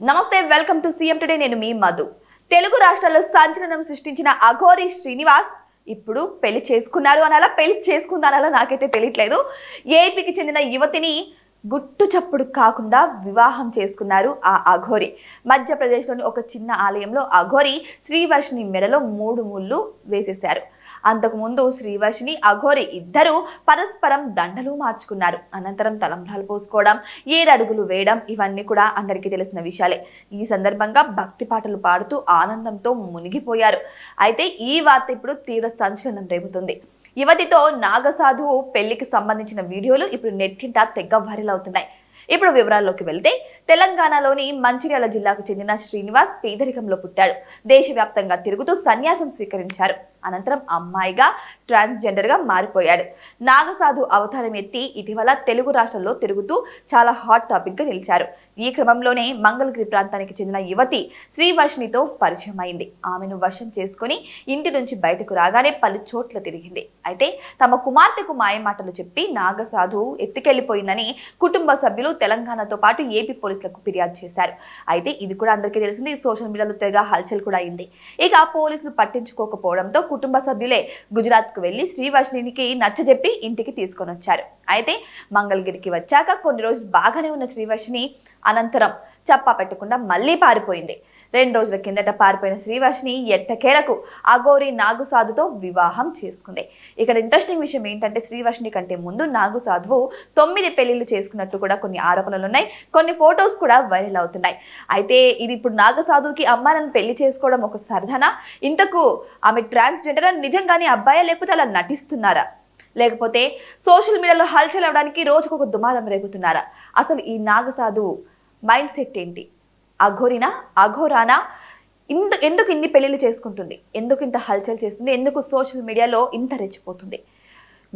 నమస్తే, welcome to CM today. నేను మీ మధు. తెలుగు రాష్ట్రాల్లో సంచలనం సృష్టించిన అఘోరి శ్రీనివాస్ ఇప్పుడు పెళ్లి చేసుకున్నారు అనాలా, పెళ్లి చేసుకుందానాలా నాకైతే తెలియట్లేదు. ఏపీకి చెందిన యువతిని గుట్టు చప్పుడు కాకుండా వివాహం చేసుకున్నారు ఆ అఘోరి. మధ్యప్రదేశ్లోని ఒక చిన్న ఆలయంలో అఘోరి శ్రీవర్షిని మెడలో 3 ముళ్ళు వేసేశారు. అంతకుముందు శ్రీవర్షిని అఘోరి ఇద్దరు పరస్పరం దండలు మార్చుకున్నారు. అనంతరం తలంబ్రాలు పోసుకోవడం, 7 అడుగులు వేయడం ఇవన్నీ కూడా అందరికీ తెలిసిన విషయాలే. ఈ సందర్భంగా భక్తి పాటలు పాడుతూ ఆనందంతో మునిగిపోయారు. అయితే ఈ వార్త ఇప్పుడు తీవ్ర సంచలనం రేపుతుంది. యువతితో నాగసాధువు పెళ్లికి సంబంధించిన వీడియోలు ఇప్పుడు నెట్టింట తెగ వైరల్ అవుతున్నాయి. ఇప్పుడు వివరాల్లోకి వెళ్తే, తెలంగాణలోని మంచిర్యాల జిల్లాకు చెందిన శ్రీనివాస్ పేదరికంలో పుట్టాడు. దేశవ్యాప్తంగా తిరుగుతూ సన్యాసం స్వీకరించారు. అనంతరం అమ్మాయిగా ట్రాన్స్జెండర్ గా మారిపోయాడు. నాగసాధు అవతారం ఎత్తి ఇటీవల తెలుగు రాష్ట్రాల్లో తిరుగుతూ చాలా హాట్ టాపిక్ గా నిలిచారు. ఈ క్రమంలోనే మంగళగిరి ప్రాంతానికి చెందిన యువతి శ్రీవర్షినితో పరిచయం అయింది. ఆమెను వశం చేసుకుని ఇంటి నుంచి బయటకు రాగానే పలు చోట్ల తిరిగింది. అయితే తమ కుమార్తెకు మాయమాటలు చెప్పి నాగసాధు ఎత్తుకెళ్లిపోయిందని కుటుంబ సభ్యులు తెలంగాణతో పాటు ఏపీ పోలీసులకు ఫిర్యాదు చేశారు. అయితే ఇది కూడా అందరికీ తెలిసింది. సోషల్ మీడియాలో తెగ హల్చల్ కూడా అయింది. ఇక పోలీసులు పట్టించుకోకపోవడంతో కుటుంబ సభ్యులే గుజరాత్ కు వెళ్లి శ్రీవర్షినికి నచ్చజెప్పి ఇంటికి తీసుకొని వచ్చారు. అయితే మంగళగిరికి వచ్చాక కొన్ని రోజులు బాగానే ఉన్న శ్రీవర్షిని అనంతరం చప్పా పెట్టకుండా మళ్లీ పారిపోయింది. 2 రోజుల కిందట పారిపోయిన శ్రీవర్షిని ఎట్టకేలకు అఘోరి నాగుసాధుతో వివాహం చేసుకుంది. ఇక్కడ ఇంట్రెస్టింగ్ విషయం ఏంటంటే, శ్రీవర్షిని కంటే ముందు నాగుసాధువు 9 పెళ్లిళ్లు చేసుకున్నట్టు కూడా కొన్ని ఆరోపణలు ఉన్నాయి. కొన్ని ఫొటోస్ కూడా వైరల్ అవుతున్నాయి. అయితే ఇది ఇప్పుడు నాగసాధువుకి అమ్మాయిలను పెళ్లి చేసుకోవడం ఒక సరదానా? ఇంతకు ఆమె ట్రాన్స్జెండర్ నిజంగానే అబ్బాయా, లేకపోతే అలా నటిస్తున్నారా? లేకపోతే సోషల్ మీడియాలో హల్చల్ అవడానికి రోజుకొక దుమారం రేగుతున్నారా? అసలు ఈ నాగసాధువు మైండ్ సెట్ ఏంటి? అఘోరినా, అఘోరానా? ఎందుకు ఇన్ని పెళ్లిళ్ళు చేసుకుంటుంది? ఎందుకు ఇంత హల్చల్ చేస్తుంది? ఎందుకు సోషల్ మీడియాలో ఇంత రెచ్చిపోతుంది?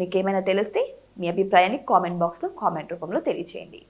మీకేమైనా తెలిస్తే మీ అభిప్రాయాన్ని కామెంట్ బాక్స్లో కామెంట్ రూపంలో తెలియజేయండి.